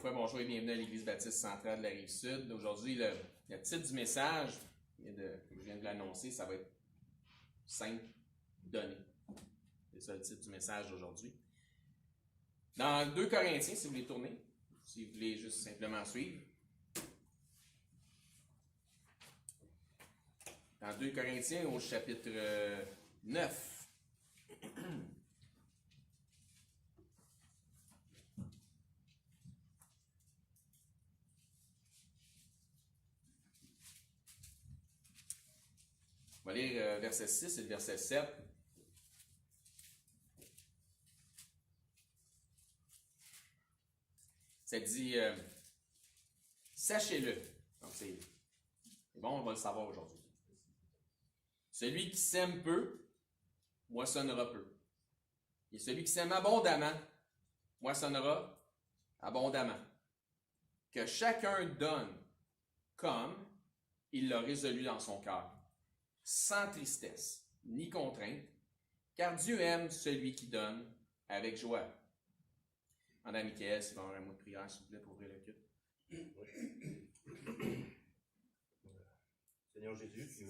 fois, bonjour et bienvenue à l'Église baptiste centrale de la Rive-Sud. Aujourd'hui, le titre du message, comme je viens de l'annoncer, ça va être simple, donner. C'est ça le titre du message d'aujourd'hui. Dans 2 Corinthiens, si vous voulez tourner, si vous voulez juste simplement suivre. Dans 2 Corinthiens, au chapitre 9. On va lire verset 6 et le verset 7. Ça dit, sachez-le. Donc c'est bon, on va le savoir aujourd'hui. Celui qui sème peu, moissonnera peu. Et celui qui sème abondamment, moissonnera abondamment. Que chacun donne comme il l'a résolu dans son cœur, sans tristesse ni contrainte, car Dieu aime celui qui donne avec joie. Madame Michael, s'il va y avoir un mot de prière, s'il vous plaît, pour ouvrir le culte. Seigneur Jésus, tu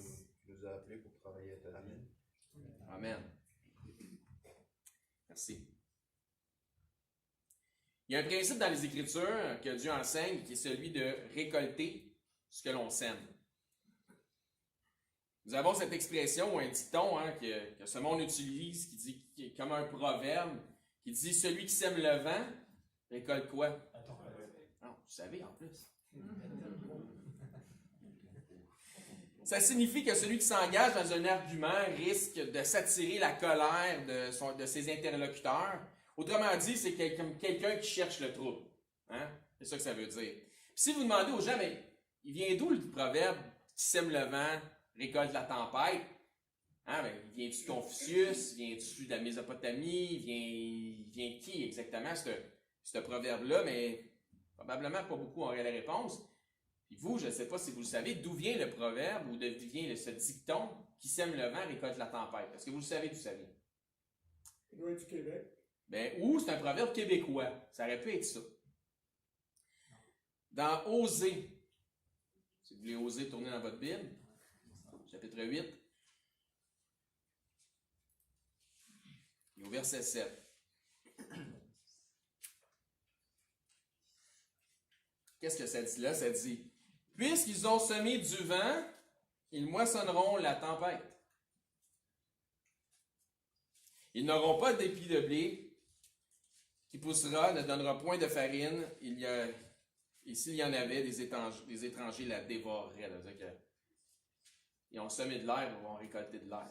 nous as appelés pour travailler à ta vie. Amen. Merci. Il y a un principe dans les Écritures que Dieu enseigne qui est celui de récolter ce que l'on sème. Nous avons cette expression ou un dicton que ce monde utilise qui est comme un proverbe qui dit « Celui qui sème le vent récolte quoi? » Non, vous savez en plus. Ça signifie que celui qui s'engage dans un argument risque de s'attirer la colère de ses interlocuteurs. Autrement dit, c'est comme quelqu'un qui cherche le trouble. Hein? C'est ça que ça veut dire. Puis si vous demandez aux gens, mais il vient d'où le proverbe qui sème le vent récolte la tempête? Hein? Ben, vient-tu de Confucius? Vient-tu de la Mésopotamie? Vient qui exactement, ce proverbe-là? Mais probablement pas beaucoup auraient la réponse. Puis vous, je ne sais pas si vous le savez, d'où vient le proverbe ou d'où vient ce dicton qui sème le vent récolte la tempête? Est-ce que vous le savez d'où ça vient? Il doit être du Québec. Ben, ou c'est un proverbe québécois. Ça aurait pu être ça. Dans Osée, si vous voulez oser tourner dans votre Bible, chapitre 8, et au verset 7. Qu'est-ce que ça dit là? Ça dit « Puisqu'ils ont semé du vent, ils moissonneront la tempête. Ils n'auront pas d'épi de blé qui poussera, ne donnera point de farine. Et s'il y en avait, des étrangers la dévoreraient. » Ils ont semé de l'air, ils vont récolter de l'air.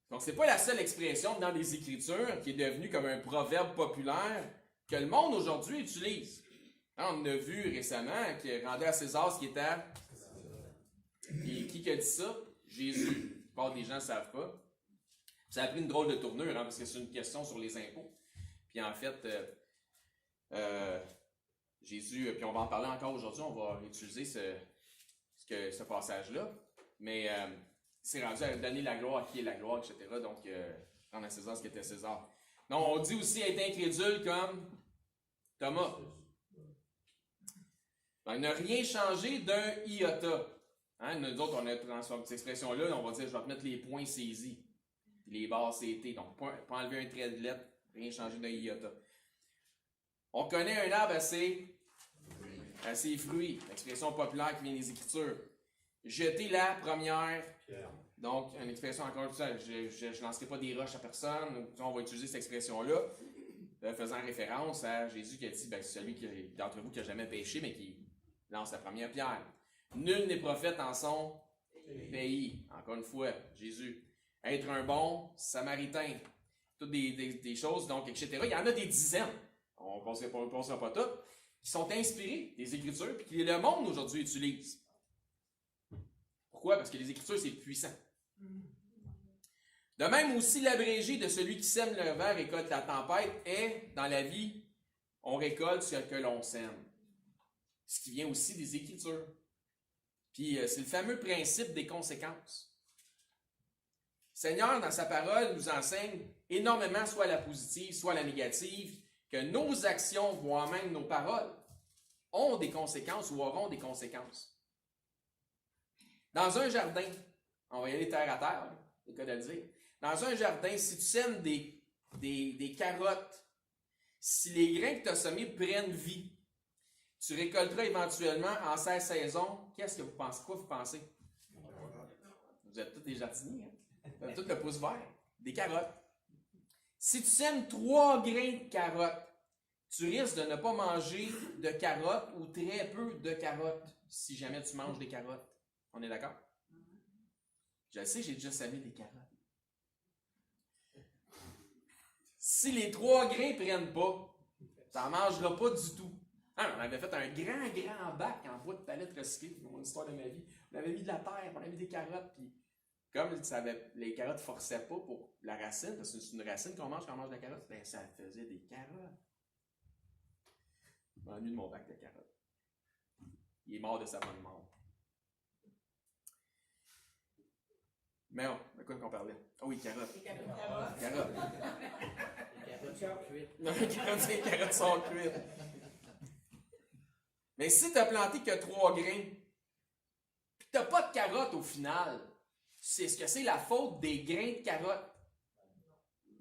Donc, ce n'est pas la seule expression dans les Écritures qui est devenue comme un proverbe populaire que le monde aujourd'hui utilise. Hein, on a vu récemment qu'il rendait à César ce qui était à... Et qui a dit ça? Jésus. La plupart des gens ne savent pas. Ça a pris une drôle de tournure, parce que c'est une question sur les impôts. Puis en fait, Jésus, puis on va en parler encore aujourd'hui, on va utiliser ce passage-là. Mais c'est rendu à donner la gloire à qui est la gloire, etc. Donc, rendre à César ce qui était César. Non, on dit aussi être incrédule comme Thomas. Donc, ne rien changer d'un iota. Hein, nous autres, on a transformé cette expression-là, on va dire, je vais te mettre les points saisis. Les barres CT. Donc, pas enlever un trait de lettre, rien changer d'un iota. On connaît un arbre assez fruit. L'expression populaire qui vient des Écritures. Jeter la première pierre. Donc, une expression encore tout ça, je ne lancerai pas des roches à personne. On va utiliser cette expression-là, faisant référence à Jésus qui a dit, celui d'entre vous qui n'a jamais péché, mais qui lance la première pierre. Nul n'est prophète en son pays. Encore une fois, Jésus. Être un bon samaritain. Toutes des choses, donc, etc. Il y en a des dizaines. On ne pensera pas toutes. Qui sont inspirés des Écritures, puis que le monde aujourd'hui utilise. Pourquoi? Parce que les Écritures, c'est puissant. De même aussi, l'abrégé de celui qui sème le vent récolte la tempête est, dans la vie, on récolte ce que l'on sème. Ce qui vient aussi des Écritures. Puis, c'est le fameux principe des conséquences. Le Seigneur, dans sa parole, nous enseigne énormément soit la positive, soit la négative. que nos actions, voire même nos paroles, ont des conséquences ou auront des conséquences. Dans un jardin, on va y aller terre à terre, c'est le cas de le dire. Dans un jardin, si tu sèmes des carottes, si les grains que tu as semés prennent vie, tu récolteras éventuellement en 16 saisons. Qu'est-ce que vous pensez? Quoi vous pensez? Vous êtes tous des jardiniers, hein? Vous avez tous le pouce vert. Des carottes. Si tu sèmes 3 grains de carottes, tu risques de ne pas manger de carottes ou très peu de carottes si jamais tu manges des carottes. On est d'accord? Je le sais, j'ai déjà semé des carottes. Si les 3 grains ne prennent pas, tu n'en mangeras pas du tout. Ah, on avait fait un grand bac en bois de palette recyclée, c'est mon histoire de ma vie. On avait mis de la terre, on avait mis des carottes, puis comme les carottes ne forçaient pas pour la racine, parce que c'est une racine qu'on mange quand on mange de la carotte, ben ça faisait des carottes. Je m'ennuie de mon bac de carottes. Il est mort de sa bonne mort. Mais non, de quoi qu'on parlait? Ah oui, carottes. Carottes. Les carottes sont cuites. Non, les carottes sont cuites. Mais si tu as planté que 3 grains, puis tu n'as pas de carottes au final, c'est ce que c'est la faute des grains de carottes?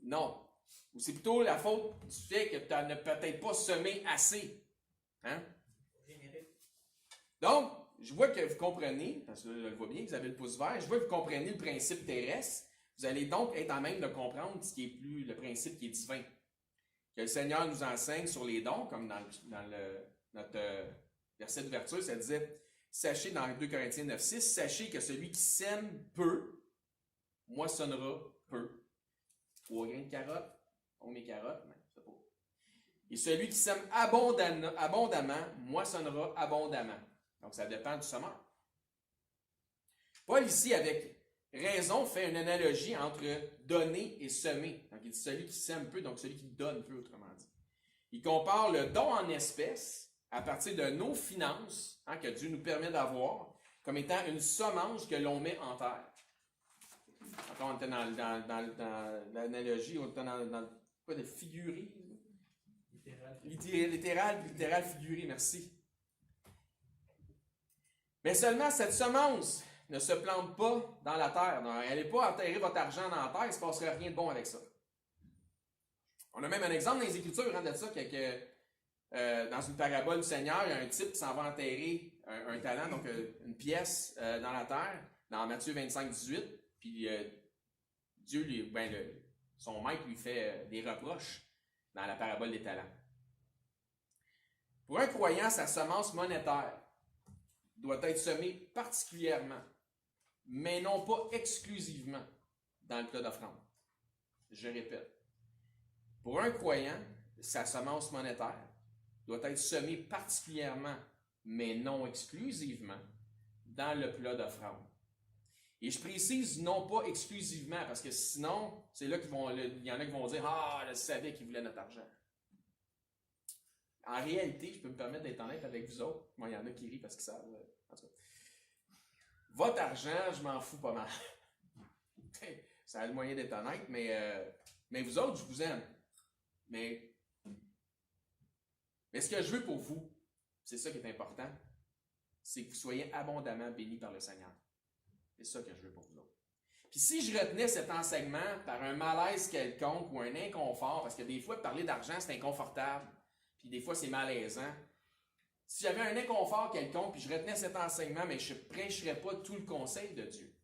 Non. Ou c'est plutôt la faute du fait que tu n'as peut-être pas semé assez. Hein? Donc, je vois que vous comprenez, parce que je le vois bien, vous avez le pouce vert, je vois que vous comprenez le principe terrestre. Vous allez donc être en même de comprendre ce qui est plus le principe qui est divin. Que le Seigneur nous enseigne sur les dons, comme dans notre verset d'ouverture, ça disait, sachez dans 2 Corinthiens 9,6, sachez que celui qui sème peu, moissonnera peu. 3 grains de carottes, on met carottes, mais c'est pas. Et celui qui sème abondamment, moissonnera abondamment. Donc, ça dépend du semeur. Paul, ici, avec raison, fait une analogie entre donner et semer. Donc, il dit celui qui sème peu, donc celui qui donne peu, autrement dit. Il compare le don en espèces, à partir de nos finances, hein, que Dieu nous permet d'avoir, comme étant une semence que l'on met en terre. Encore, on était dans l'analogie, on était dans quoi, de figuré? Littéral, figuré, merci. Mais seulement cette semence ne se plante pas dans la terre. Non, elle n'est pas enterrer votre argent dans la terre, il ne se passera rien de bon avec ça. On a même un exemple dans les Écritures de ça, dans une parabole du Seigneur, il y a un type qui s'en va enterrer un talent, donc une pièce dans la terre, dans Matthieu 25, 18, puis Dieu, son maître lui fait des reproches dans la parabole des talents. Pour un croyant, sa semence monétaire doit être semée particulièrement, mais non pas exclusivement, dans le plat d'offrande. Je répète. Pour un croyant, sa semence monétaire doit être semée particulièrement, mais non exclusivement, dans le plat d'offrande. Et je précise non pas exclusivement, parce que sinon, c'est là qu'il y en a qui vont dire « Ah, je savais qu'il voulait notre argent ». En réalité, je peux me permettre d'être honnête avec vous autres. Moi, il y en a qui rient parce qu'ils savent. En tout cas. Votre argent, je m'en fous pas mal. Ça a le moyen d'être honnête, mais vous autres, je vous aime. Mais ce que je veux pour vous, c'est ça qui est important, c'est que vous soyez abondamment bénis par le Seigneur. C'est ça que je veux pour vous autres. Puis si je retenais cet enseignement par un malaise quelconque ou un inconfort, parce que des fois, parler d'argent, c'est inconfortable, puis des fois, c'est malaisant. Si j'avais un inconfort quelconque, puis je retenais cet enseignement, mais je ne prêcherais pas tout le conseil de Dieu.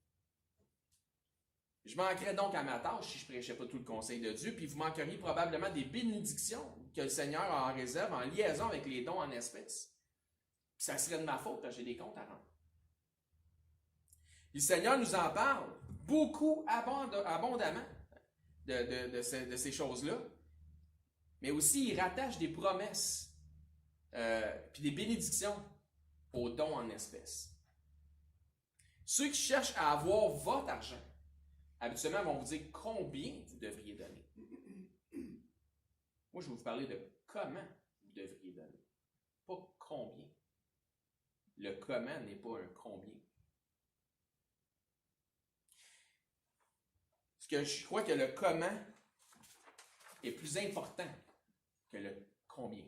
Je manquerais donc à ma tâche si je ne prêchais pas tout le conseil de Dieu, puis vous manqueriez probablement des bénédictions que le Seigneur en réserve en liaison avec les dons en espèces. Puis ça serait de ma faute, parce que j'ai des comptes à rendre. Puis le Seigneur nous en parle beaucoup abondamment de ces choses-là, mais aussi il rattache des promesses puis des bénédictions aux dons en espèces. Ceux qui cherchent à avoir votre argent, habituellement, vont vous dire combien vous devriez donner. Moi, je vais vous parler de comment vous devriez donner, pas combien. Le comment n'est pas un combien. Parce que je crois que le comment est plus important que le combien.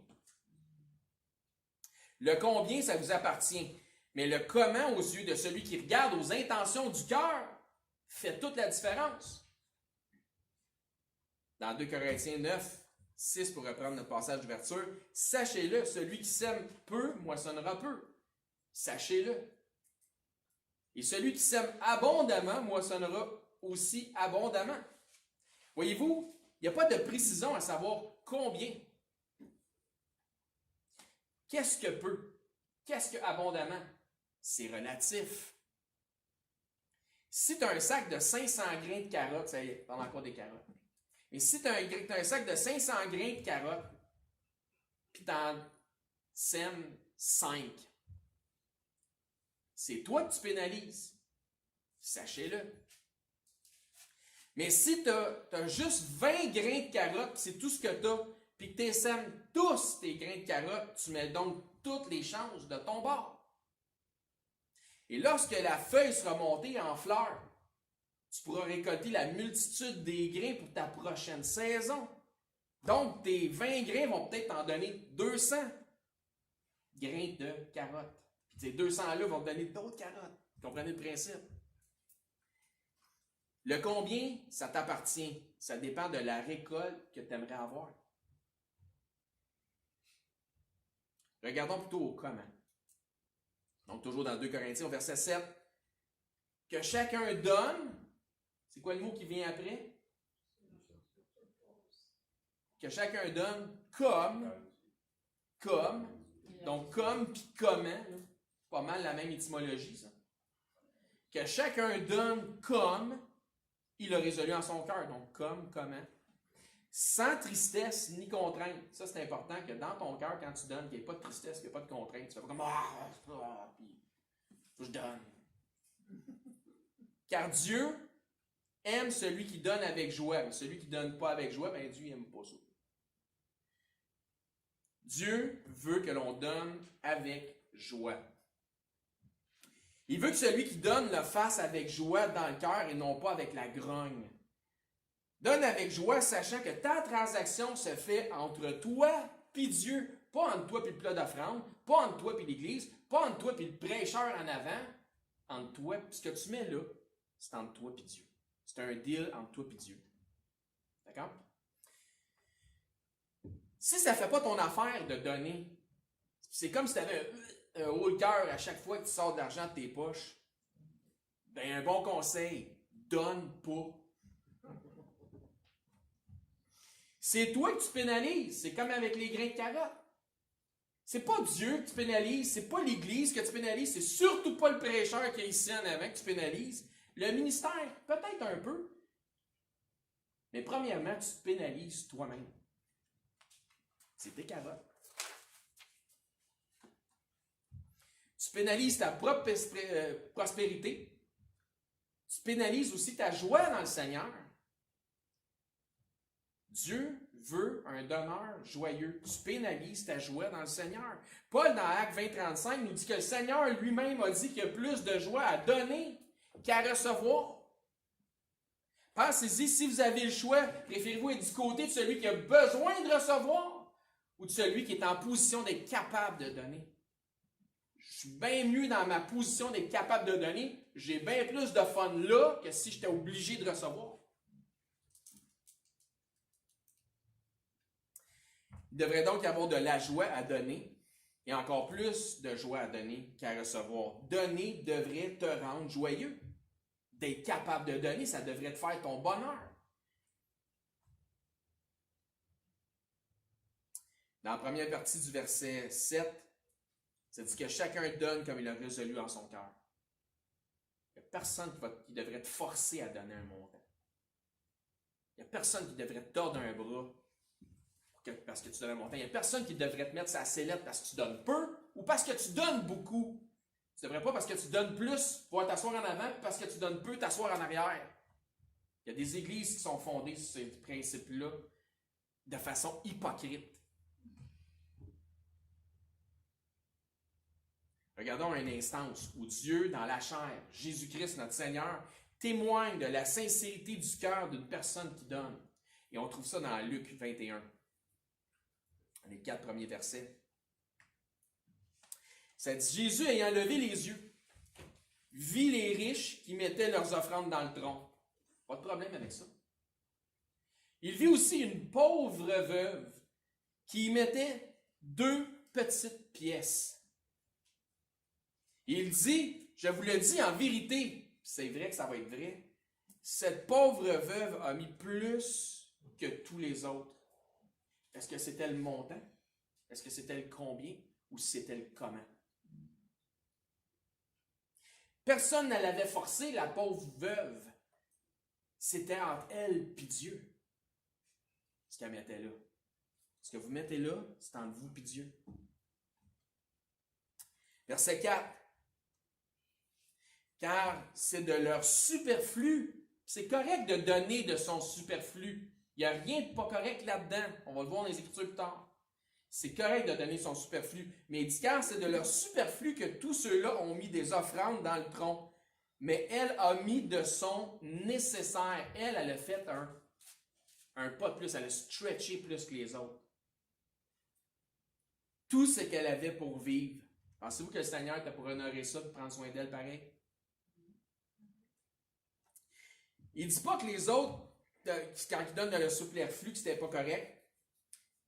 Le combien, ça vous appartient. Mais le comment aux yeux de celui qui regarde aux intentions du cœur fait toute la différence. Dans 2 Corinthiens 9, 6, pour reprendre notre passage d'ouverture, sachez-le, celui qui sème peu moissonnera peu. Sachez-le. Et celui qui sème abondamment moissonnera aussi abondamment. Voyez-vous, il n'y a pas de précision à savoir combien. Qu'est-ce que peu? Qu'est-ce que abondamment? C'est relatif. Si tu as un sac de 500 grains de carottes, ça y est, parle encore des carottes. Mais si tu as un sac de 500 grains de carottes, puis tu en sèmes 5, c'est toi que tu pénalises. Sachez-le. Mais si tu as juste 20 grains de carottes, c'est tout ce que tu as, puis que tu sèmes tous tes grains de carottes, tu mets donc toutes les chances de ton bord. Et lorsque la feuille sera montée en fleurs, tu pourras récolter la multitude des grains pour ta prochaine saison. Donc, tes 20 grains vont peut-être t'en donner 200 grains de carottes. Puis ces 200-là vont te donner d'autres carottes. Vous comprenez le principe? Le combien, ça t'appartient. Ça dépend de la récolte que tu aimerais avoir. Regardons plutôt au comment. Donc, toujours dans 2 Corinthiens, au verset 7. Que chacun donne. C'est quoi le mot qui vient après? Que chacun donne comme. Donc, comme puis comment. Là, pas mal la même étymologie, ça. Que chacun donne comme il a résolu en son cœur. Donc, comme, comment. Sans tristesse ni contrainte. Ça, c'est important que dans ton cœur, quand tu donnes, qu'il n'y ait pas de tristesse, qu'il n'y ait pas de contrainte. Tu fais pas comme puis faut que je donne. Car Dieu aime celui qui donne avec joie. Mais celui qui ne donne pas avec joie, ben Dieu n'aime pas ça. Dieu veut que l'on donne avec joie. Il veut que celui qui donne le fasse avec joie dans le cœur et non pas avec la grogne. Donne avec joie, sachant que ta transaction se fait entre toi et Dieu. Pas entre toi et le plat d'offrande, pas entre toi et l'Église, pas entre toi et le prêcheur en avant. Entre toi, ce que tu mets là, c'est entre toi et Dieu. C'est un deal entre toi et Dieu. D'accord? Si ça ne fait pas ton affaire de donner, c'est comme si tu avais un haut le cœur à chaque fois que tu sors de l'argent de tes poches. Ben, un bon conseil, donne pas. C'est toi que tu pénalises. C'est comme avec les grains de carottes. C'est pas Dieu que tu pénalises, c'est pas l'Église que tu pénalises, c'est surtout pas le prêcheur qui est ici en avant que tu pénalises. Le ministère, peut-être un peu. Mais premièrement, tu te pénalises toi-même. C'est tes carottes. Tu pénalises ta propre prospérité. Tu pénalises aussi ta joie dans le Seigneur. Dieu veut un donneur joyeux. Tu pénalises ta joie dans le Seigneur. Paul, dans Actes 20-35, nous dit que le Seigneur lui-même a dit qu'il y a plus de joie à donner qu'à recevoir. Pensez-y, si vous avez le choix, préférez-vous être du côté de celui qui a besoin de recevoir ou de celui qui est en position d'être capable de donner? Je suis bien mieux dans ma position d'être capable de donner. J'ai bien plus de fun là que si j'étais obligé de recevoir. Il devrait donc y avoir de la joie à donner et encore plus de joie à donner qu'à recevoir. Donner devrait te rendre joyeux. D'être capable de donner, ça devrait te faire ton bonheur. Dans la première partie du verset 7, ça dit que chacun donne comme il a résolu en son cœur. Il n'y a personne qui devrait te forcer à donner un montant. Il n'y a personne qui devrait te tordre un bras parce que tu donnes un montant. Il n'y a personne qui devrait te mettre sa sellette parce que tu donnes peu ou parce que tu donnes beaucoup. Tu ne devrais pas parce que tu donnes plus pouvoir t'asseoir en avant, parce que tu donnes peu t'asseoir en arrière. Il y a des églises qui sont fondées sur ces principes-là de façon hypocrite. Regardons une instance où Dieu, dans la chair, Jésus-Christ, notre Seigneur, témoigne de la sincérité du cœur d'une personne qui donne. Et on trouve ça dans Luc 21. Les 4 premiers versets. Ça dit, Jésus ayant levé les yeux, vit les riches qui mettaient leurs offrandes dans le tronc. Pas de problème avec ça. Il vit aussi une pauvre veuve qui y mettait 2 petites pièces. Il dit, je vous le dis en vérité, c'est vrai que ça va être vrai, cette pauvre veuve a mis plus que tous les autres. Est-ce que c'était le montant? Est-ce que c'était le combien? Ou c'était le comment? Personne ne l'avait forcé, la pauvre veuve. C'était entre elle et Dieu. Ce qu'elle mettait là. Ce que vous mettez là, c'est entre vous et Dieu. Verset 4. Car c'est de leur superflu. C'est correct de donner de son superflu. Il n'y a rien de pas correct là-dedans. On va le voir dans les Écritures plus tard. C'est correct de donner son superflu. Mais il dit, car c'est de leur superflu que tous ceux-là ont mis des offrandes dans le tronc. Mais elle a mis de son nécessaire. Elle a fait un pas de plus. Elle a stretché plus que les autres. Tout ce qu'elle avait pour vivre. Pensez-vous que le Seigneur était pour honorer ça, pour prendre soin d'elle pareil? Il ne dit pas que les autres, quand ils donnent de le superflu, que c'était pas correct.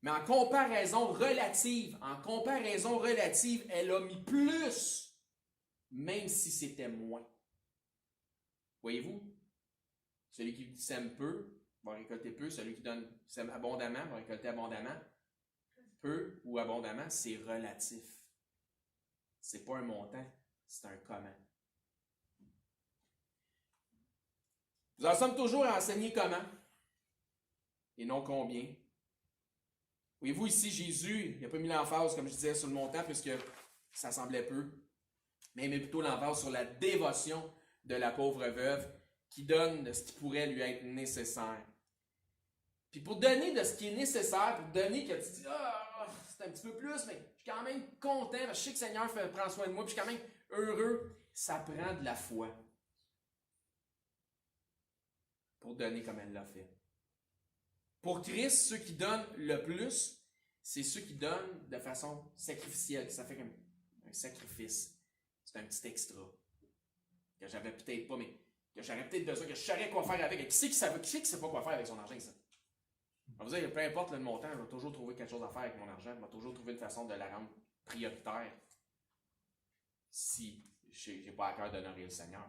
Mais en comparaison relative, elle a mis plus, même si c'était moins. Voyez-vous? Celui qui sème peu va récolter peu. Celui qui sème abondamment va récolter abondamment. Peu ou abondamment, c'est relatif. C'est pas un montant, c'est un comment. Nous en sommes toujours à enseigner comment et non combien. Voyez-vous ici, Jésus, il n'a pas mis l'emphase, comme je disais, sur le montant, puisque ça semblait peu, mais il met plutôt l'emphase sur la dévotion de la pauvre veuve qui donne de ce qui pourrait lui être nécessaire. Puis pour donner de ce qui est nécessaire, pour donner que tu dis, c'est un petit peu plus, mais je suis quand même content, parce que je sais que le Seigneur prend soin de moi, puis je suis quand même heureux, ça prend de la foi. Pour donner comme elle l'a fait. Pour Christ, ceux qui donnent le plus, c'est ceux qui donnent de façon sacrificielle. Ça fait comme un sacrifice. C'est un petit extra. Que j'avais peut-être pas, mais que j'aurais peut-être besoin, que je saurais quoi faire avec. Qui c'est qui sait pas quoi faire avec son argent, ça? On va dire, peu importe le montant, je vais toujours trouver quelque chose à faire avec mon argent. Je vais toujours trouver une façon de la rendre prioritaire si je n'ai pas à cœur d'honorer le Seigneur.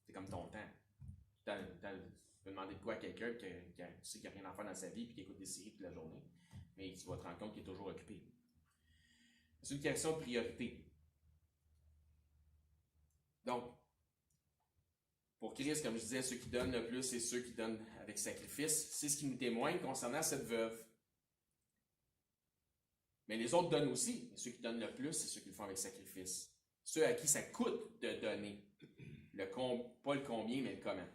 C'est comme ton temps. Tu peux demander de quoi à quelqu'un qui sait qu'il n'y a rien à faire dans sa vie et qui écoute des séries toute la journée, mais tu vas te rendre compte qu'il est toujours occupé. C'est une question de priorité. Donc, pour Christ, comme je disais, ceux qui donnent le plus, c'est ceux qui donnent avec sacrifice. C'est ce qui nous témoigne concernant cette veuve. Mais les autres donnent aussi. Mais ceux qui donnent le plus, c'est ceux qui le font avec sacrifice. Ceux à qui ça coûte de donner. Pas le combien, mais le comment.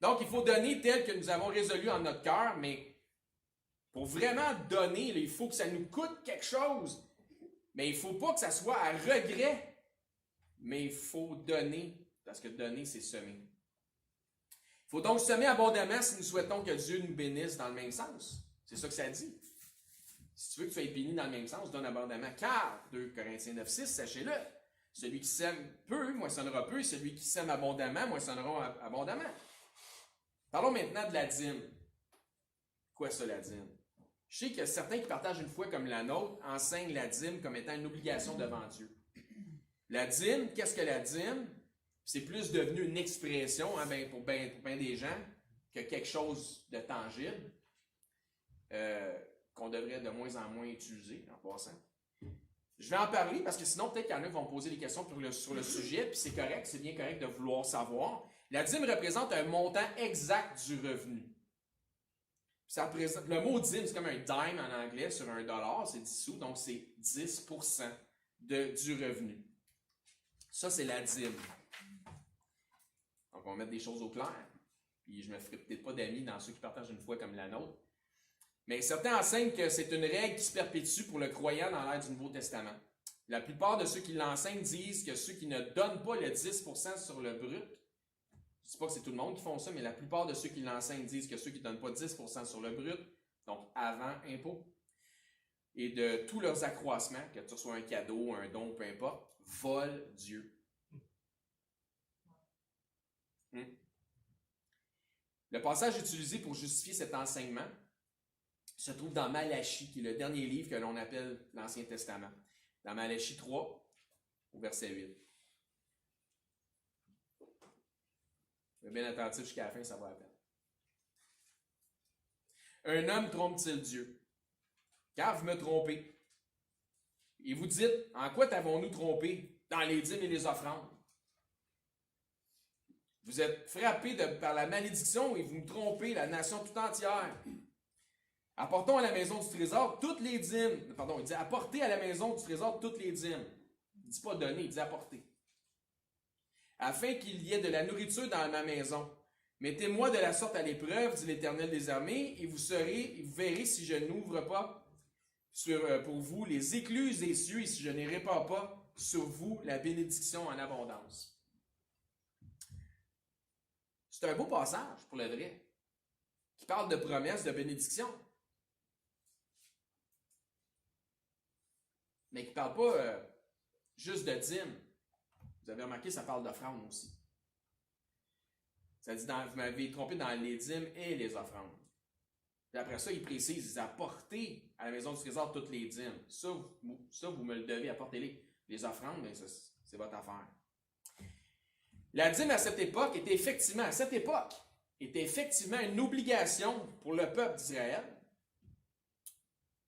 Donc, il faut donner tel que nous avons résolu en notre cœur, mais pour vraiment donner, là, il faut que ça nous coûte quelque chose. Mais il ne faut pas que ça soit à regret. Mais il faut donner, parce que donner, c'est semer. Il faut donc semer abondamment si nous souhaitons que Dieu nous bénisse dans le même sens. C'est ça que ça dit. Si tu veux que tu sois béni dans le même sens, donne abondamment. Car, 2 Corinthiens 9,6, sachez-le, celui qui sème peu, moissonnera peu, et celui qui sème abondamment, moissonnera abondamment. Parlons maintenant de la dîme. Quoi ça, la dîme? Je sais qu'il y a certains qui partagent une foi comme la nôtre, enseignent la dîme comme étant une obligation devant Dieu. La dîme, qu'est-ce que la dîme? C'est plus devenu une expression pour bien des gens que quelque chose de tangible qu'on devrait de moins en moins utiliser en passant. Je vais en parler parce que sinon, peut-être qu'il y en a qui vont poser des questions sur le sujet, puis c'est correct, c'est bien correct de vouloir savoir. La dîme représente un montant exact du revenu. Le mot dîme, c'est comme un dime en anglais sur $1, c'est 10 sous, donc c'est 10% du revenu. Ça, c'est la dîme. Donc, on va mettre des choses au clair. Puis, je ne me ferai peut-être pas d'amis dans ceux qui partagent une foi comme la nôtre. Mais certains enseignent que c'est une règle qui se perpétue pour le croyant dans l'ère du Nouveau Testament. La plupart de ceux qui l'enseignent disent que ceux qui ne donnent pas le 10% sur le brut, je ne dis pas que c'est tout le monde qui font ça, mais la plupart de ceux qui l'enseignent disent que ceux qui ne donnent pas 10% sur le brut donc avant impôt, et de tous leurs accroissements, que ce soit un cadeau, un don, peu importe, volent Dieu. Le passage utilisé pour justifier cet enseignement se trouve dans Malachie, qui est le dernier livre que l'on appelle l'Ancien Testament. Dans Malachie 3, au verset 8. Soyez bien attentif jusqu'à la fin, ça va la peine. Un homme trompe-t-il Dieu? Car vous me trompez. Et vous dites, en quoi t'avons-nous trompé? Dans les dîmes et les offrandes. Vous êtes frappés par la malédiction et vous me trompez, la nation tout entière. Apportons à la maison du trésor toutes les dîmes. Pardon, il dit apportez à la maison du trésor toutes les dîmes. Il ne dit pas donner, il dit apporter. Afin qu'il y ait de la nourriture dans ma maison. Mettez-moi de la sorte à l'épreuve, dit l'Éternel des armées, et vous verrez si je n'ouvre pas pour vous les écluses des cieux et si je ne répare pas sur vous la bénédiction en abondance. C'est un beau passage pour le vrai, qui parle de promesses, de bénédiction, mais qui ne parle pas juste de dîmes. Vous avez remarqué, ça parle d'offrandes aussi. Ça dit, vous m'avez trompé dans les dîmes et les offrandes. Puis après ça, il précise, apportez à la maison du trésor toutes les dîmes. Ça, vous me le devez, apportez-les. Les offrandes, mais ça, c'est votre affaire. La dîme à cette époque était effectivement une obligation pour le peuple d'Israël.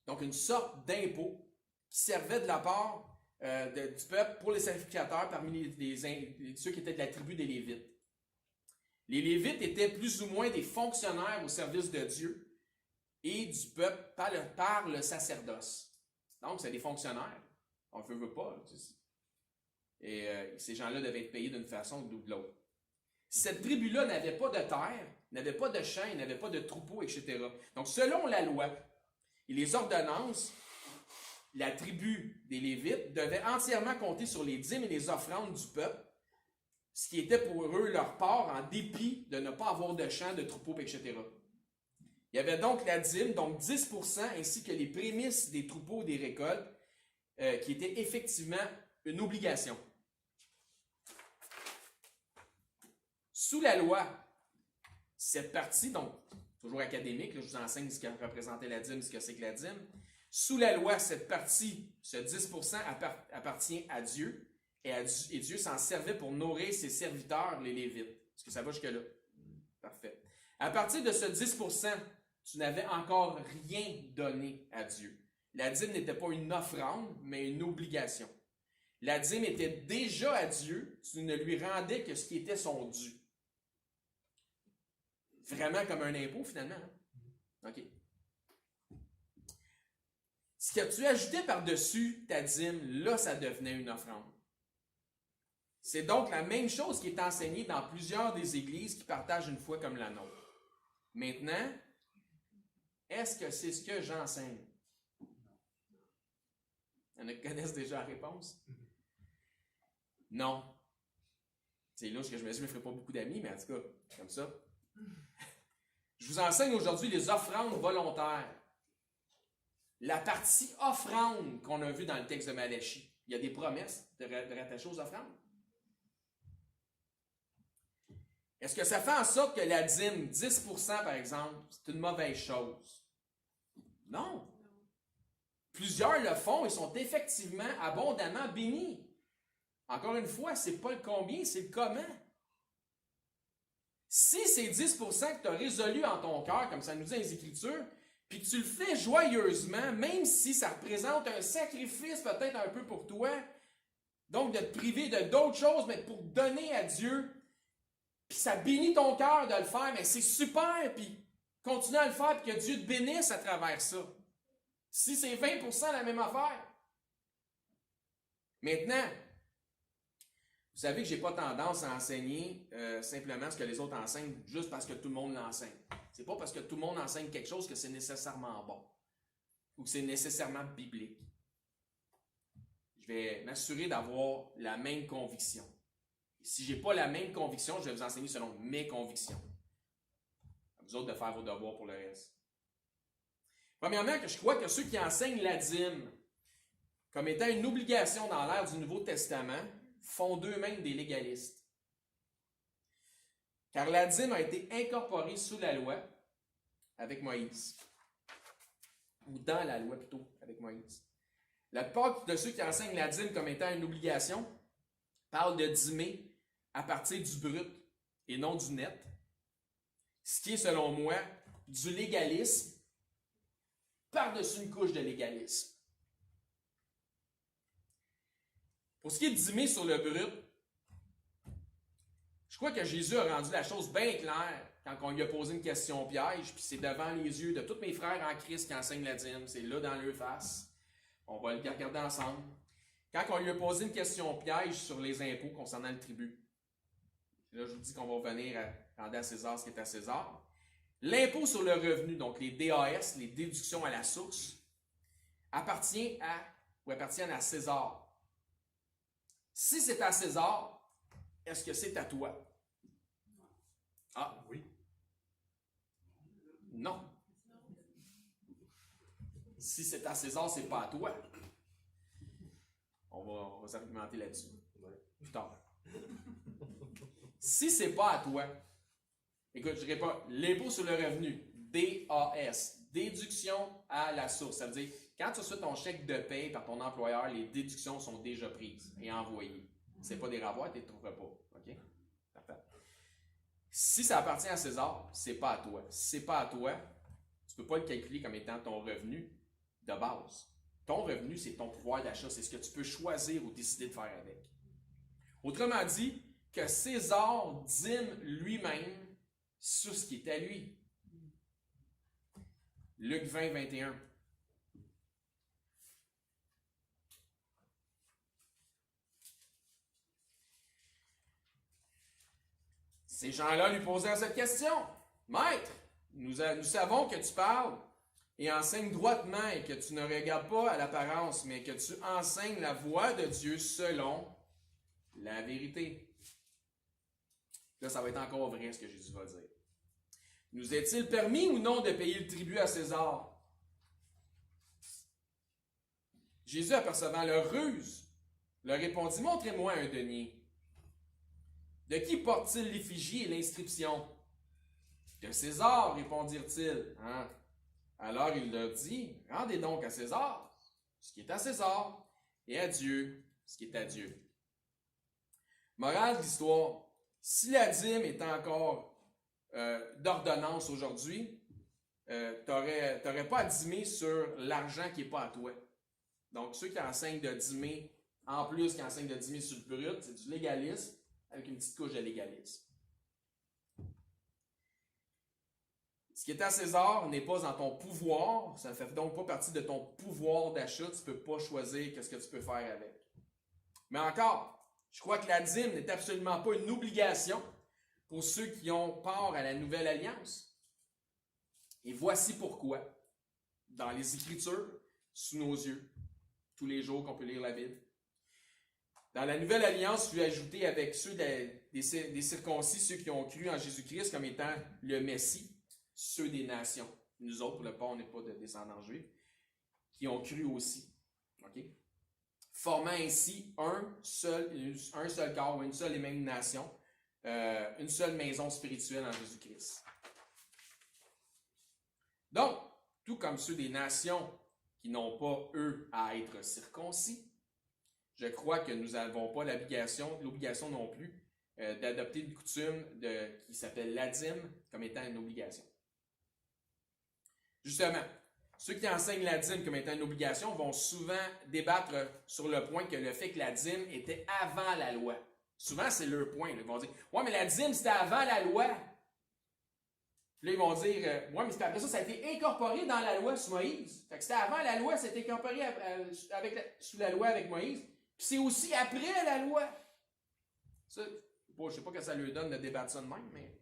Donc, une sorte d'impôt qui servait de la part du peuple pour les sacrificateurs parmi ceux qui étaient de la tribu des Lévites. Les Lévites étaient plus ou moins des fonctionnaires au service de Dieu et du peuple par le sacerdoce. Donc, c'est des fonctionnaires. On ne veut pas. Et ces gens-là devaient être payés d'une façon ou de l'autre. Cette tribu-là n'avait pas de terre, n'avait pas de champs, n'avait pas de troupeaux, etc. Donc, selon la loi et les ordonnances, la tribu des Lévites devait entièrement compter sur les dîmes et les offrandes du peuple, ce qui était pour eux leur part en dépit de ne pas avoir de champs, de troupeaux, etc. Il y avait donc la dîme, donc 10%, ainsi que les prémices des troupeaux et des récoltes, qui étaient effectivement une obligation. Sous la loi, cette partie, donc toujours académique, là, je vous enseigne ce que représentait la dîme, ce que c'est que la dîme. Sous la loi, cette partie, ce 10% appartient à Dieu, et Dieu s'en servait pour nourrir ses serviteurs, les Lévites. Est-ce que ça va jusque-là? Parfait. À partir de ce 10%, tu n'avais encore rien donné à Dieu. La dîme n'était pas une offrande, mais une obligation. La dîme était déjà à Dieu, tu ne lui rendais que ce qui était son dû. Vraiment comme un impôt, finalement. Hein? OK. Ce que tu ajoutais par-dessus ta dîme, là, ça devenait une offrande. C'est donc la même chose qui est enseignée dans plusieurs des églises qui partagent une foi comme la nôtre. Maintenant, est-ce que c'est ce que j'enseigne? Il y en a qui connaissent déjà la réponse? Non. C'est louche que je me dis, je ne me ferai pas beaucoup d'amis, mais en tout cas, comme ça. Je vous enseigne aujourd'hui les offrandes volontaires. La partie offrande qu'on a vue dans le texte de Malachie. Il y a des promesses de rattacher aux offrandes. Est-ce que ça fait en sorte que la dîme, 10% par exemple, c'est une mauvaise chose? Non. Plusieurs le font et sont effectivement abondamment bénis. Encore une fois, ce n'est pas le combien, c'est le comment. Si c'est 10% que tu as résolu en ton cœur, comme ça nous dit dans les Écritures, puis que tu le fais joyeusement, même si ça représente un sacrifice peut-être un peu pour toi, donc de te priver de d'autres choses, mais pour donner à Dieu, puis ça bénit ton cœur de le faire, mais c'est super, puis continue à le faire, puis que Dieu te bénisse à travers ça. Si c'est 20%, la même affaire. Maintenant, vous savez que je n'ai pas tendance à enseigner simplement ce que les autres enseignent juste parce que tout le monde l'enseigne. C'est pas parce que tout le monde enseigne quelque chose que c'est nécessairement bon ou que c'est nécessairement biblique. Je vais m'assurer d'avoir la même conviction. Si je n'ai pas la même conviction, je vais vous enseigner selon mes convictions. À vous autres de faire vos devoirs pour le reste. Premièrement, que je crois que ceux qui enseignent la dîme comme étant une obligation dans l'ère du Nouveau Testament font d'eux-mêmes des légalistes. Car la dîme a été incorporée sous la loi avec Moïse. Ou dans la loi plutôt, avec Moïse. La plupart de ceux qui enseignent la dîme comme étant une obligation parlent de dîmer à partir du brut et non du net. Ce qui est, selon moi, du légalisme par-dessus une couche de légalisme. Pour ce qui est de dîmer sur le brut, je crois que Jésus a rendu la chose bien claire quand on lui a posé une question piège, puis c'est devant les yeux de tous mes frères en Christ qui enseignent la dîme, c'est là dans leur face. On va le regarder ensemble. Quand on lui a posé une question piège sur les impôts concernant le tribut, là je vous dis qu'on va revenir à rendre à César ce qui est à César. L'impôt sur le revenu, donc les DAS, les déductions à la source, appartiennent à César. Si c'est à César, est-ce que c'est à toi? Ah, Oui. non. Si c'est à César, c'est pas à toi. On va s'argumenter là-dessus. Plus tard. Si c'est pas à toi, écoute, je dirais pas l'impôt sur le revenu, DAS, déduction à la source. Ça veut dire, quand tu reçois ton chèque de paie par ton employeur, les déductions sont déjà prises et envoyées. C'est pas des ravoirs, tu ne les trouveras pas. OK? Parfait. Si ça appartient à César, c'est pas à toi. Si c'est pas à toi, tu peux pas le calculer comme étant ton revenu de base. Ton revenu, c'est ton pouvoir d'achat. C'est ce que tu peux choisir ou décider de faire avec. Autrement dit, que César dîme lui-même sur ce qui est à lui. Luc 20, 21. Ces gens-là lui posèrent cette question. Maître, nous savons que tu parles et enseignes droitement et que tu ne regardes pas à l'apparence, mais que tu enseignes la voie de Dieu selon la vérité. Là, ça va être encore vrai ce que Jésus va dire. Nous est-il permis ou non de payer le tribut à César? Jésus, apercevant leur ruse, leur répondit, montrez-moi un denier. De qui porte-t-il l'effigie et l'inscription? De César, répondirent-ils. Hein? Alors il leur dit, rendez donc à César ce qui est à César, et à Dieu ce qui est à Dieu. Morale de l'histoire, si la dîme est encore d'ordonnance aujourd'hui, tu n'aurais pas à dîmer sur l'argent qui n'est pas à toi. Donc ceux qui enseignent de dîmer, en plus qui enseignent de dîmer sur le brut, c'est du légalisme avec une petite couche de légalisme. Ce qui est à César n'est pas dans ton pouvoir, ça ne fait donc pas partie de ton pouvoir d'achat, tu ne peux pas choisir ce que tu peux faire avec. Mais encore, je crois que la dîme n'est absolument pas une obligation pour ceux qui ont part à la nouvelle alliance. Et voici pourquoi, dans les Écritures, sous nos yeux, tous les jours qu'on peut lire la Bible. Dans la nouvelle alliance, je suis ajouté avec ceux des circoncis, ceux qui ont cru en Jésus-Christ comme étant le Messie, ceux des nations. Nous autres, pour le part, on n'est pas de descendants juifs, qui ont cru aussi. Okay? Formant ainsi un seul corps, une seule et même nation, une seule maison spirituelle en Jésus-Christ. Donc, tout comme ceux des nations qui n'ont pas, eux, à être circoncis, je crois que nous n'avons pas l'obligation non plus d'adopter une coutume qui s'appelle la dîme comme étant une obligation. Justement, ceux qui enseignent la dîme comme étant une obligation vont souvent débattre sur le point que le fait que la dîme était avant la loi. Souvent, c'est leur point. Ils vont dire « Ouais, mais la dîme, c'était avant la loi. » Puis là, ils vont dire « Ouais, mais après ça, ça a été incorporé dans la loi sous Moïse. » Fait que c'était avant la loi, c'était incorporé sous la loi avec Moïse. Puis c'est aussi après la loi. Ça, bon, je ne sais pas que ça lui donne de débattre ça de même, mais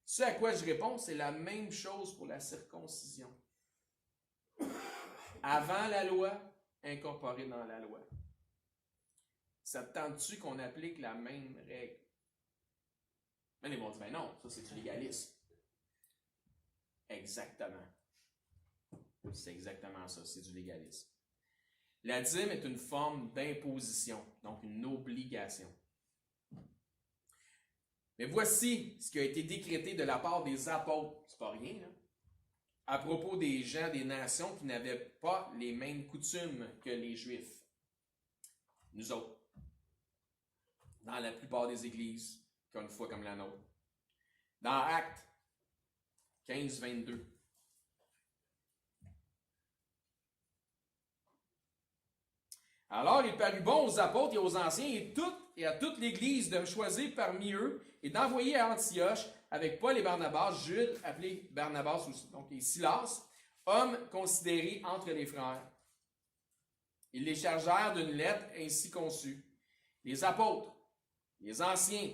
ce à quoi je réponds, c'est la même chose pour la circoncision. Avant la loi, incorporé dans la loi. Ça te tente-tu qu'on applique la même règle? Mais ils vont dire, ben non, ça c'est du légalisme. Exactement. C'est exactement ça, c'est du légalisme. La dîme est une forme d'imposition, donc une obligation. Mais voici ce qui a été décrété de la part des apôtres, c'est pas rien, là, à propos des gens des nations qui n'avaient pas les mêmes coutumes que les Juifs. Nous autres, dans la plupart des églises, qui ont une foi comme la nôtre. Dans Actes 15, 22. Alors il parut bon aux apôtres et aux anciens et à toute l'Église de choisir parmi eux et d'envoyer à Antioche avec Paul et Barnabas, Jude, appelé Barnabas aussi, donc et Silas, hommes considérés entre les frères. Ils les chargèrent d'une lettre ainsi conçue. Les apôtres, les anciens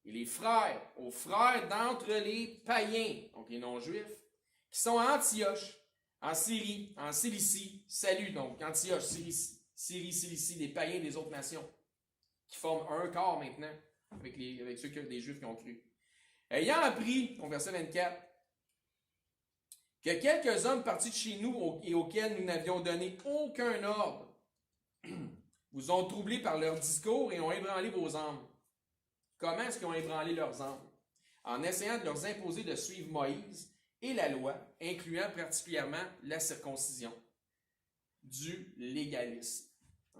et les frères, aux frères d'entre les païens, donc les non-juifs, qui sont à Antioche, en Syrie, en Cilicie, salut, donc Antioche, Syrie, Cilicie, des païens des autres nations, qui forment un corps maintenant, avec ceux des Juifs qui ont cru. Ayant appris, au verset 24, que quelques hommes partis de chez nous et auxquels nous n'avions donné aucun ordre, vous ont troublés par leur discours et ont ébranlé vos âmes. Comment est-ce qu'ils ont ébranlé leurs âmes? En essayant de leur imposer de suivre Moïse et la loi, incluant particulièrement la circoncision, du légalisme.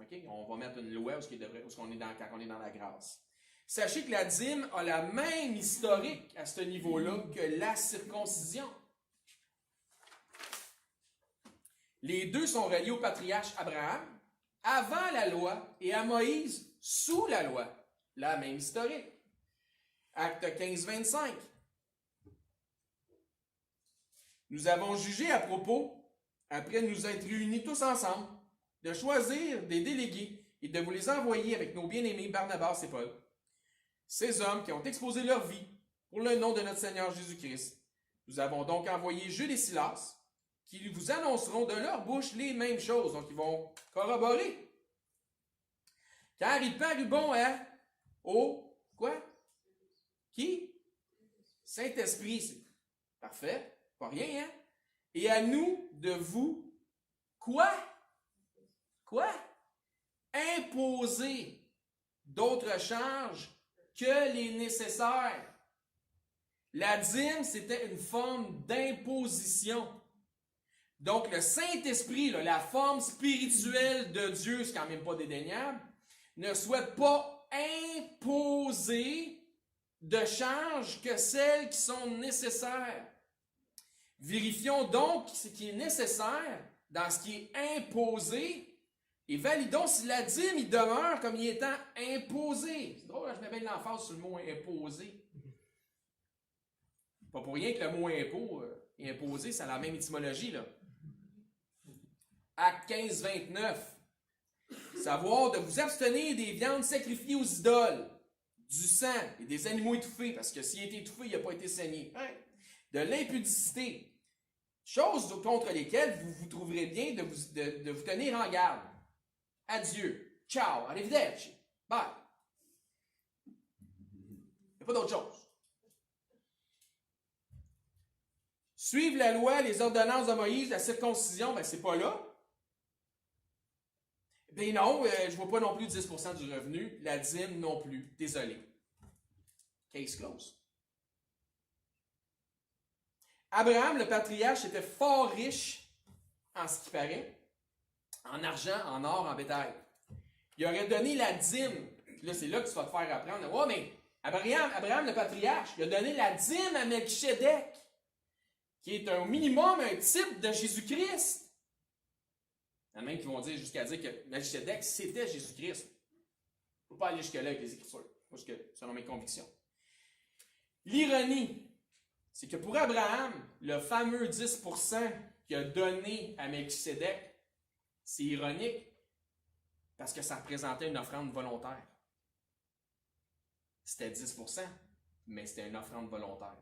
Okay? On va mettre une loi quand on est dans la grâce. Sachez que la dîme a la même historique à ce niveau-là que la circoncision. Les deux sont reliés au patriarche Abraham avant la loi et à Moïse sous la loi. La même historique. Acte 15, 25. Nous avons jugé à propos, après nous être réunis tous ensemble, de choisir des délégués et de vous les envoyer avec nos bien-aimés Barnabas et Paul. Ces hommes qui ont exposé leur vie pour le nom de notre Seigneur Jésus-Christ. Nous avons donc envoyé Jude et Silas, qui vous annonceront de leur bouche les mêmes choses. Donc, ils vont corroborer. Car il parut bon quoi? Qui? Saint-Esprit. C'est parfait. Pas rien, hein? Et à nous de vous, quoi? Imposer d'autres charges que les nécessaires. La dîme, c'était une forme d'imposition. Donc, le Saint-Esprit, la forme spirituelle de Dieu, c'est quand même pas dédaignable, ne souhaite pas imposer de charges que celles qui sont nécessaires. Vérifions donc ce qui est nécessaire dans ce qui est imposé et validons si la dîme il demeure comme il étant imposé. C'est drôle, je mets bien l'emphase sur le mot imposé. Pas pour rien que le mot impôt et imposé, ça a la même étymologie, là. Acte 15, 29. Savoir de vous abstenir des viandes sacrifiées aux idoles, du sang et des animaux étouffés, parce que s'il a été étouffé, il n'a pas été saigné. Hein? De l'impudicité, choses contre lesquelles vous vous trouverez bien de vous tenir en garde. Adieu. Ciao. Arrivederci. Bye. Il n'y a pas d'autre chose. Suivre la loi, les ordonnances de Moïse, la circoncision, ben c'est pas là. Ben non, je vois pas non plus 10% du revenu. La dîme non plus. Désolé. Case close. Abraham, le patriarche, était fort riche, en ce qui paraît, en argent, en or, en bétail. Il aurait donné la dîme. Là, c'est là que tu vas te faire apprendre. Ouais, mais Abraham, le patriarche, il a donné la dîme à Melchisedec, qui est au minimum un type de Jésus-Christ. Il y en a même qui vont dire jusqu'à dire que Melchisedec, c'était Jésus-Christ. Il ne faut pas aller jusque-là avec les Écritures, selon mes convictions. L'ironie, c'est que pour Abraham, le fameux 10% qu'il a donné à Melchisedec, c'est ironique parce que ça représentait une offrande volontaire. C'était 10%, mais c'était une offrande volontaire.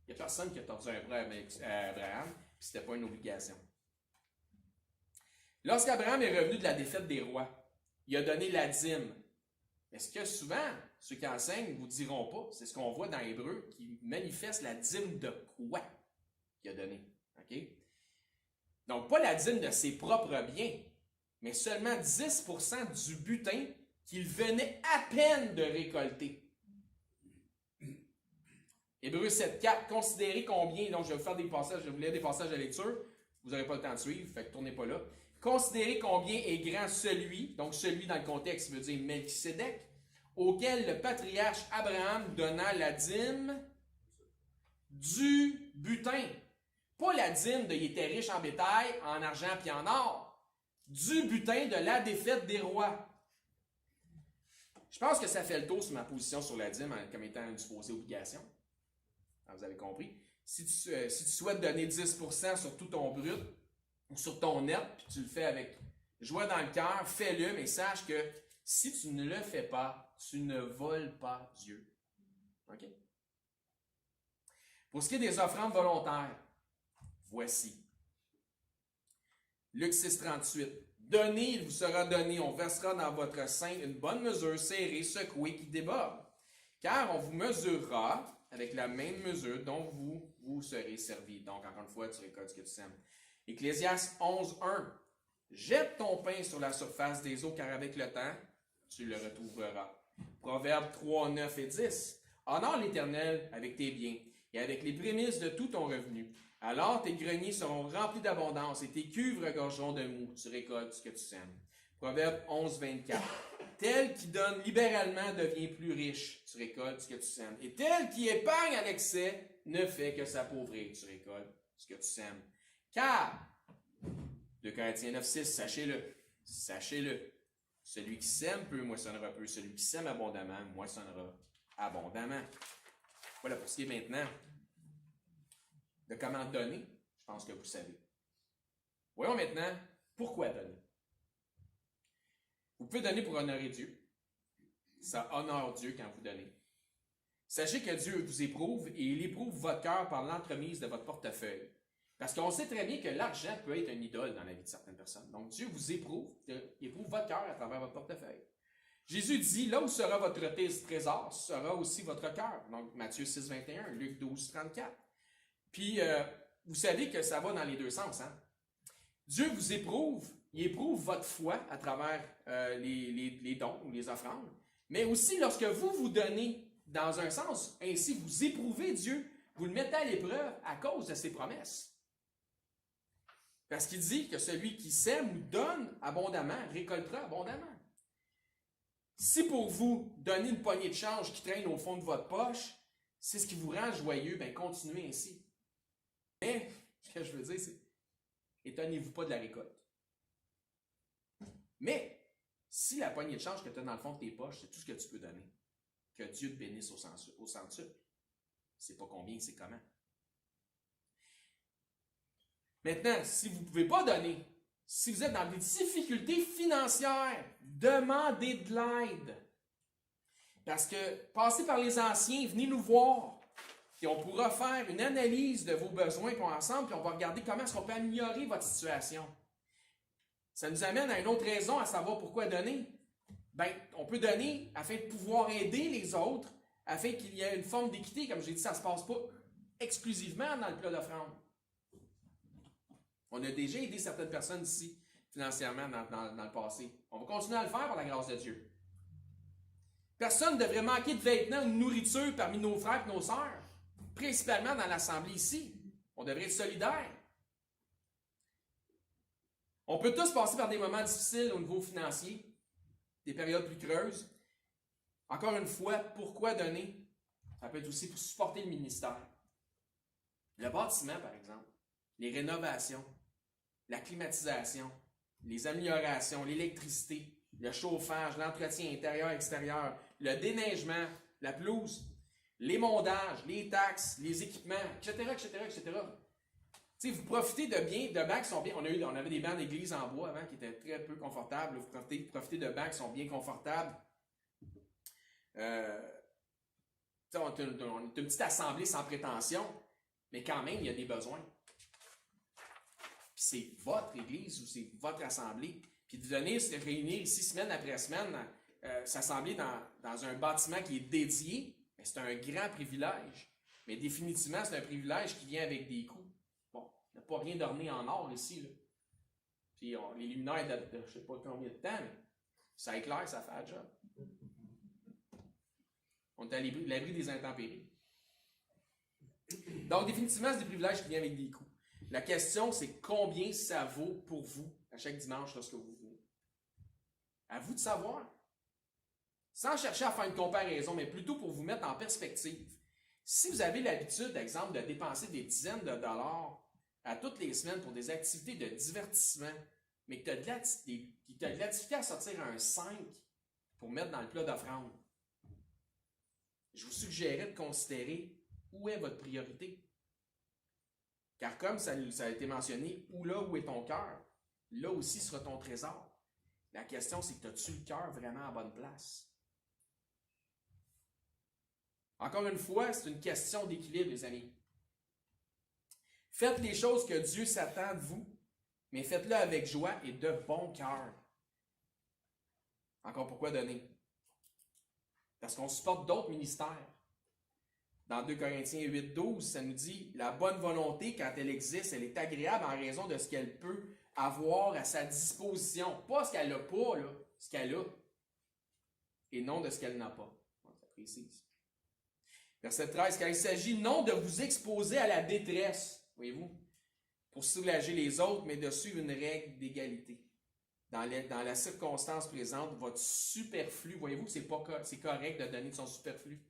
Il n'y a personne qui a tordu un bras à Abraham, puis c'était pas une obligation. Lorsqu'Abraham est revenu de la défaite des rois, il a donné la dîme. Mais ce que souvent, ceux qui enseignent ne vous diront pas, c'est ce qu'on voit dans Hébreu, qui manifeste la dîme de quoi qu'il a donné. Okay? Donc, pas la dîme de ses propres biens, mais seulement 10% du butin qu'il venait à peine de récolter. Hébreux 7.4, considérez combien, donc je vais vous faire des passages, je vais vous lire des passages de lecture, vous n'aurez pas le temps de suivre, fait que tournez pas là. Considérez combien est grand celui, donc celui dans le contexte veut dire Melchisédek, auquel le patriarche Abraham donna la dîme du butin. Pas la dîme de il était riche en bétail, en argent puis en or. Du butin de la défaite des rois. Je pense que ça fait le tour sur ma position sur la dîme comme étant une supposée obligation. Alors, vous avez compris. Si tu souhaites donner 10% sur tout ton brut ou sur ton net, puis tu le fais avec joie dans le cœur, fais-le, mais sache que si tu ne le fais pas, tu ne voles pas Dieu. OK? Pour ce qui est des offrandes volontaires, voici. Luc 6,38. Donnez, il vous sera donné, on versera dans votre sein une bonne mesure, serrée, secouée, qui déborde. Car on vous mesurera avec la même mesure dont vous serez servi. Donc, encore une fois, tu récoltes ce que tu sèmes. Ecclésiaste 11,1. Jette ton pain sur la surface des eaux, car avec le temps, tu le retrouveras. Proverbes 3, 9 et 10. Honore l'Éternel avec tes biens et avec les prémices de tout ton revenu. Alors tes greniers seront remplis d'abondance et tes cuves regorgeront de mou. Tu récoltes ce que tu sèmes. Proverbe 11, 24. Tel qui donne libéralement devient plus riche. Tu récoltes ce que tu sèmes. Et tel qui épargne à l'excès ne fait que s'appauvrir. Tu récoltes ce que tu sèmes. Car, 2 Corinthiens 9, 6, sachez-le, celui qui sème peu moissonnera peu. Celui qui sème abondamment moissonnera abondamment. Voilà pour ce qui est maintenant de comment donner, je pense que vous savez. Voyons maintenant pourquoi donner. Vous pouvez donner pour honorer Dieu. Ça honore Dieu quand vous donnez. Sachez que Dieu vous éprouve et il éprouve votre cœur par l'entremise de votre portefeuille. Parce qu'on sait très bien que l'argent peut être une idole dans la vie de certaines personnes. Donc Dieu vous éprouve, il éprouve votre cœur à travers votre portefeuille. Jésus dit, là où sera votre trésor, sera aussi votre cœur. Donc Matthieu 6, 21, Luc 12, 34. Puis, vous savez que ça va dans les deux sens. Hein? Dieu vous éprouve, il éprouve votre foi à travers les dons ou les offrandes, mais aussi lorsque vous donnez dans un sens, ainsi vous éprouvez Dieu, vous le mettez à l'épreuve à cause de ses promesses. Parce qu'il dit que celui qui sème ou donne abondamment récoltera abondamment. Si pour vous, donner une poignée de change qui traîne au fond de votre poche, c'est ce qui vous rend joyeux, bien continuez ainsi. Mais, ce que je veux dire, c'est, étonnez-vous pas de la récolte. Mais, si la poignée de change que tu as dans le fond de tes poches, c'est tout ce que tu peux donner, que Dieu te bénisse au centuple. C'est pas combien, c'est comment. Maintenant, si vous ne pouvez pas donner, si vous êtes dans des difficultés financières, demandez de l'aide. Parce que, passez par les anciens, venez nous voir. Puis on pourra faire une analyse de vos besoins, puis ensemble, puis on va regarder comment est-ce qu'on peut améliorer votre situation. Ça nous amène à une autre raison, à savoir pourquoi donner. Bien, on peut donner afin de pouvoir aider les autres, afin qu'il y ait une forme d'équité. Comme j'ai dit, ça ne se passe pas exclusivement dans le plat d'offrande. On a déjà aidé certaines personnes ici, financièrement, dans le passé. On va continuer à le faire par la grâce de Dieu. Personne ne devrait manquer de vêtements ou de nourriture parmi nos frères et nos sœurs. Principalement dans l'Assemblée ici. On devrait être solidaires. On peut tous passer par des moments difficiles au niveau financier, des périodes plus creuses. Encore une fois, pourquoi donner? Ça peut être aussi pour supporter le ministère. Le bâtiment, par exemple, les rénovations, la climatisation, les améliorations, l'électricité, le chauffage, l'entretien intérieur-extérieur, le déneigement, la pelouse, les mondages, les taxes, les équipements, etc., etc., etc. Tu sais, vous profitez de bancs qui sont bien... On avait des bancs d'église en bois avant qui étaient très peu confortables. Vous profitez de bancs qui sont bien confortables. On est une petite assemblée sans prétention, mais quand même, il y a des besoins. Puis c'est votre église ou c'est votre assemblée. Puis de venir se réunir ici semaine après semaine, s'assembler dans un bâtiment qui est dédié, c'est un grand privilège. Mais définitivement, c'est un privilège qui vient avec des coûts. Bon, Il n'y a pas rien d'orné en or ici. Là. Puis les luminaires datent de je ne sais pas combien de temps, mais ça éclaire, ça fait la job. On est à l'abri des intempéries. Donc, définitivement, c'est des privilèges qui viennent avec des coûts. La question, c'est combien ça vaut pour vous à chaque dimanche lorsque vous venez. À vous de savoir. Sans chercher à faire une comparaison, mais plutôt pour vous mettre en perspective. Si vous avez l'habitude, d'exemple, de dépenser des dizaines de dollars à toutes les semaines pour des activités de divertissement, mais que tu as de la difficulté à sortir un 5 pour mettre dans le plat d'offrande, je vous suggérerais de considérer où est votre priorité. Car comme ça a été mentionné, où est ton cœur, là aussi sera ton trésor. La question, c'est que as-tu le cœur vraiment à bonne place? Encore une fois, c'est une question d'équilibre, les amis. Faites les choses que Dieu s'attend de vous, mais faites-le avec joie et de bon cœur. Encore pourquoi donner? Parce qu'on supporte d'autres ministères. Dans 2 Corinthiens 8,12, ça nous dit « La bonne volonté, quand elle existe, elle est agréable en raison de ce qu'elle peut avoir à sa disposition. » Pas ce qu'elle n'a pas, là, ce qu'elle a. Et non de ce qu'elle n'a pas. Ça précise. Verset 13, « Car il s'agit non de vous exposer à la détresse, voyez-vous, pour soulager les autres, mais de suivre une règle d'égalité. Dans la circonstance présente, votre superflu, voyez-vous que c'est correct de donner de son superflu.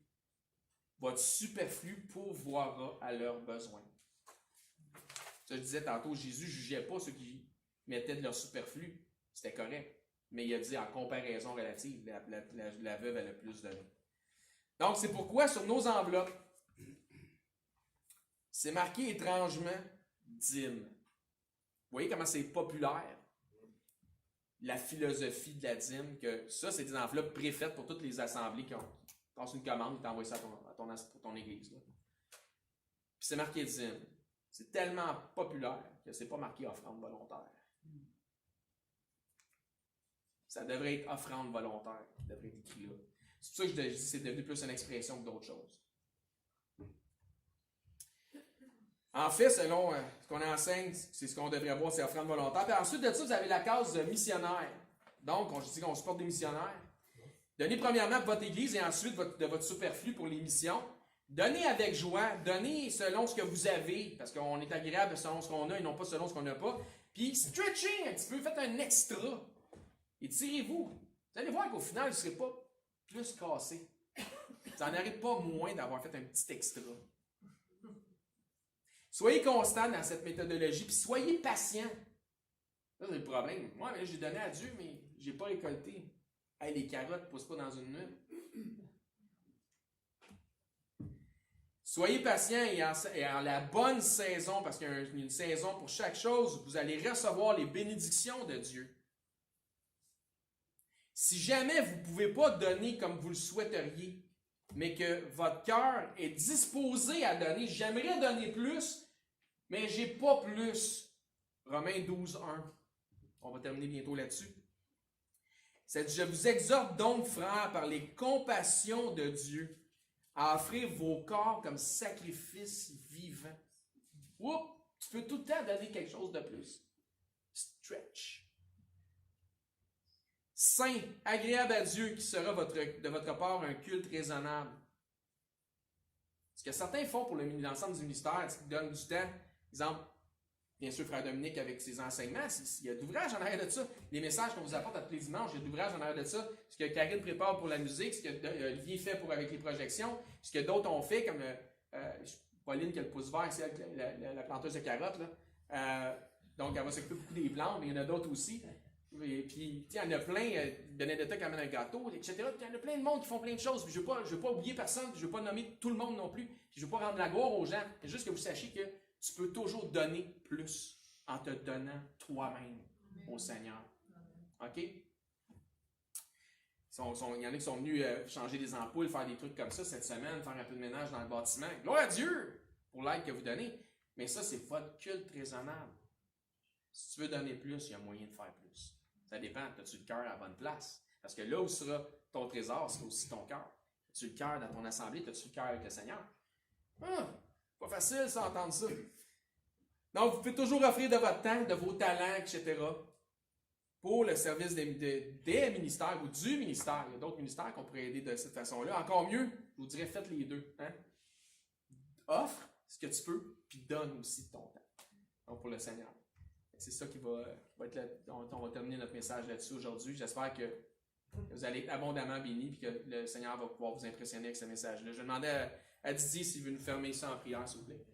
Votre superflu pourvoira à leurs besoins. Ça, je disais tantôt, Jésus ne jugeait pas ceux qui mettaient de leur superflu. C'était correct. Mais il a dit en comparaison relative, la veuve, elle a plus donné. Donc, c'est pourquoi sur nos enveloppes, c'est marqué étrangement dîme. Vous voyez comment c'est populaire? La philosophie de la dîme, que ça, c'est des enveloppes préfaites pour toutes les assemblées qui passent une commande et t'envoient ça pour ton église. Là. Puis c'est marqué dîme. C'est tellement populaire que c'est pas marqué offrande volontaire. Ça devrait être offrande volontaire. Ça devrait être écrit là. C'est pour ça que je dis que c'est devenu plus une expression que d'autres choses. En fait, selon ce qu'on enseigne, c'est ce qu'on devrait voir, c'est offrande volontaire. Puis ensuite de ça, vous avez la case missionnaire. Donc, je dis qu'on supporte des missionnaires. Donnez premièrement pour votre Église et ensuite de votre superflu pour les missions. Donnez avec joie, donnez selon ce que vous avez, parce qu'on est agréable selon ce qu'on a et non pas selon ce qu'on n'a pas. Puis stretching un petit peu, faites un extra. Et tirez-vous. Vous allez voir qu'au final, vous ne serez pas plus cassé. Vous n'en aurez pas moins d'avoir fait un petit extra. Soyez constant dans cette méthodologie, puis soyez patient. Ça, c'est le problème. Moi, j'ai donné à Dieu, mais je n'ai pas récolté. Hey, les carottes ne poussent pas dans une nuit. Soyez patient et en la bonne saison, parce qu'il y a une saison pour chaque chose, vous allez recevoir les bénédictions de Dieu. Si jamais vous ne pouvez pas donner comme vous le souhaiteriez, mais que votre cœur est disposé à donner, j'aimerais donner plus, mais je n'ai pas plus. Romains 12, 1. On va terminer bientôt là-dessus. C'est « Je vous exhorte donc, frères, par les compassions de Dieu, à offrir vos corps comme sacrifice vivant. » Oups! Tu peux tout le temps donner quelque chose de plus. Stretch. Saint, agréable à Dieu, qui sera de votre part un culte raisonnable. Ce que certains font pour l'ensemble du ministère, c'est qu'ils donnent du temps. Exemple, bien sûr, Frère Dominique avec ses enseignements, il y a d'ouvrages en arrière de ça. Les messages qu'on vous apporte à tous les dimanches, il y a d'ouvrages en arrière de ça. Ce que Karine prépare pour la musique, ce que Olivier fait avec les projections, ce que d'autres ont fait, comme Pauline qui a le pouce vert, c'est la planteuse de carottes. Là. Donc, elle va s'occuper beaucoup des plantes, mais il y en a d'autres aussi. Et puis, il y en a plein, Benedetta qui amène un gâteau, etc. Il y en a plein de monde qui font plein de choses. Puis je ne veux pas oublier personne, je ne veux pas nommer tout le monde non plus. Puis je ne veux pas rendre la gloire aux gens. C'est juste que vous sachiez que tu peux toujours donner plus en te donnant toi-même au Seigneur. OK? Il y en a qui sont venus changer des ampoules, faire des trucs comme ça cette semaine, faire un peu de ménage dans le bâtiment. Gloire à Dieu pour l'aide que vous donnez. Mais ça, c'est votre culte raisonnable. Si tu veux donner plus, il y a moyen de faire plus. Ça dépend. As-tu le cœur à la bonne place? Parce que là où sera ton trésor, c'est aussi ton cœur. As-tu le cœur dans ton assemblée? As-tu le cœur avec le Seigneur? Pas facile, ça, entendre ça. Donc, vous pouvez toujours offrir de votre temps, de vos talents, etc. pour le service des ministères ou du ministère. Il y a d'autres ministères qu'on pourrait aider de cette façon-là. Encore mieux, je vous dirais, faites les deux. Hein? Offre ce que tu peux, puis donne aussi de ton temps. Donc, pour le Seigneur. C'est ça qui va être là. On va terminer notre message là-dessus aujourd'hui. J'espère que vous allez être abondamment bénis et que le Seigneur va pouvoir vous impressionner avec ce message-là. Je vais demander à Didier s'il veut nous fermer ça en prière, s'il vous plaît.